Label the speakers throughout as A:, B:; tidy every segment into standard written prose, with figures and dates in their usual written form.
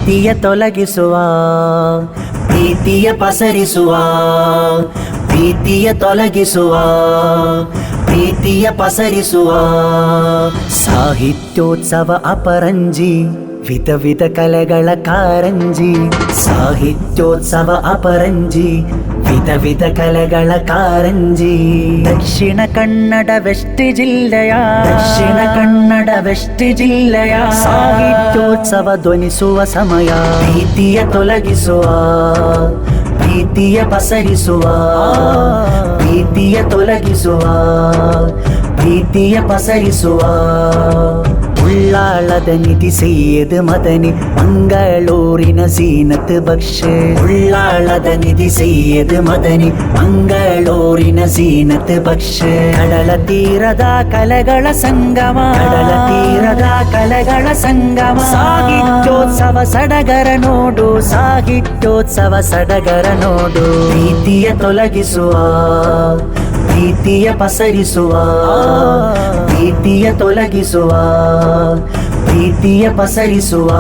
A: ಭೀತಿಯ ತೊಲಗಿಸುವ, ಪ್ರೀತಿಯ ಪಸರಿಸುವ, ಭೀತಿಯ ತೊಲಗಿಸುವ, ಪ್ರೀತಿಯ ಪಸರಿಸುವ. ಸಾಹಿತ್ಯೋತ್ಸವ ಅಪರಂಜಿ, ವಿಧ ವಿಧ ಕಲೆಗಳ ಕಾರಂಜಿ. ಸಾಹಿತ್ಯೋತ್ಸವ ಅಪರಂಜಿ, ವಿಧ ವಿಧ ಕಲೆಗಳ ಕಾರಂಜಿ. ದಕ್ಷಿಣ ಕನ್ನಡ ವೆಸ್ಟ್ ಜಿಲ್ಲೆಯ, ದಕ್ಷಿಣ ಕನ್ನಡ ವೆಸ್ಟ್ ಜಿಲ್ಲೆಯ ಸಾಹಿತ್ಯೋತ್ಸವ ಧ್ವನಿಸುವ ಸಮಯ. ಭೀತಿಯ ತೊಲಗಿಸುವ, ಭೀತಿಯ ಪಸರಿಸುವ, ಭೀತಿಯ ತೊಲಗಿಸುವ, ಭೀತಿಯ ಪಸರಿಸುವ. ಉಳ್ಳಾಳದ ನಿಧಿ ಸೈಯದ್ ಮದನಿ, ಮಂಗಳೂರಿನ ಸೀನತ್ ಬಕ್ಷೆ. ಉಳ್ಳಾಳದ ನಿಧಿ ಸೈಯದ್ ಮದನಿ, ಮಂಗಳೂರಿನ ಸೀನತ್ ಬಕ್ಷೆ. ಕಡಲ ತೀರದ ಕಲೆಗಳ ಸಂಗಮ, ಕಡಲ ತೀರದ ಕಲೆಗಳ ಸಂಗಮ. ಸಾಹಿತ್ಯೋತ್ಸವ ಸಡಗರ ನೋಡು, ಸಾಹಿತ್ಯೋತ್ಸವ ಸಡಗರ ನೋಡು. ಭೀತಿಯ ತೊಲಗಿಸುವ, ಭೀತಿಯ ಪಸರಿಸುವ, ಭೀತಿಯ ತೊಲಗಿಸುವ, ಭೀತಿಯ ಪಸರಿಸುವ.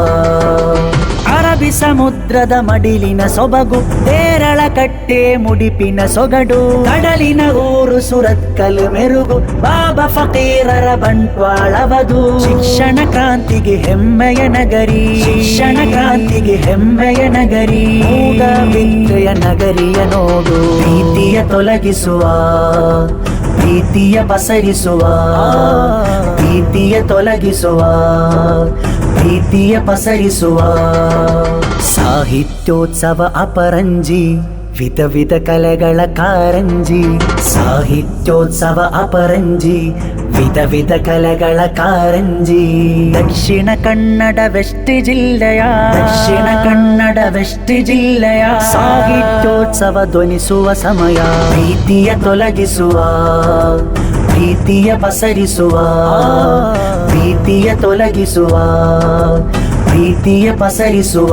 A: ಅರಬ್ಬಿ ಸಮುದ್ರದ ಮಡಿಲಿನ ಸೊಬಗು, ಕೇರಳ ಕಟ್ಟೆ ಮುಡಿಪಿನ ಸೊಗಡು. ಕಡಲಿನ ಊರು ಸುರತ್ಕಲ್ ಮೆರುಗು, ಬಾಬಾ ಫಕೀರರ ಬಂಟ್ವಾಳವದು. ಶಿಕ್ಷಣ ಕ್ರಾಂತಿಗೆ ಹೆಮ್ಮೆಯ ನಗರಿ, ಶಿಕ್ಷಣ ಕ್ರಾಂತಿಗೆ ಹೆಮ್ಮೆಯ ನಗರಿ. ಮೂಗಬಿದ್ರೆಯ ನಗರಿಯ ನೋಡು. ಭೀತಿಯ ತೊಲಗಿಸುವ, ಭೀತಿಯ ಪಸರಿಸುವ, ಭೀತಿಯ ತೊಲಗಿಸುವ, ಭೀತಿಯ ಪಸರಿಸುವ. ಸಾಹಿತ್ಯೋತ್ಸವ ಅಪರಂಜಿ, ವಿಧ ವಿಧ ಕಲೆಗಳ ಕಾರಂಜಿ. ಸಾಹಿತ್ಯೋತ್ಸವ ಅಪರಂಜಿ, ವಿಧ ವಿಧ ಕಲೆಗಳ ಕಾರಂಜಿ. ದಕ್ಷಿಣ ಕನ್ನಡ ವೆಸ್ಟ್ ಜಿಲ್ಲೆಯ, ದಕ್ಷಿಣ ಕನ್ನಡ ವೆಸ್ಟ್ ಜಿಲ್ಲೆಯ ಸಾಹಿತ್ಯೋತ್ಸವ ಧ್ವನಿಸುವ ಸಮಯ. ಭೀತಿಯ ತೊಲಗಿಸುವ, ಭೀತಿಯ ಪಸರಿಸುವ, ಭೀತಿಯ ತೊಲಗಿಸುವ, ಭೀತಿಯ ಪಸರಿಸುವ.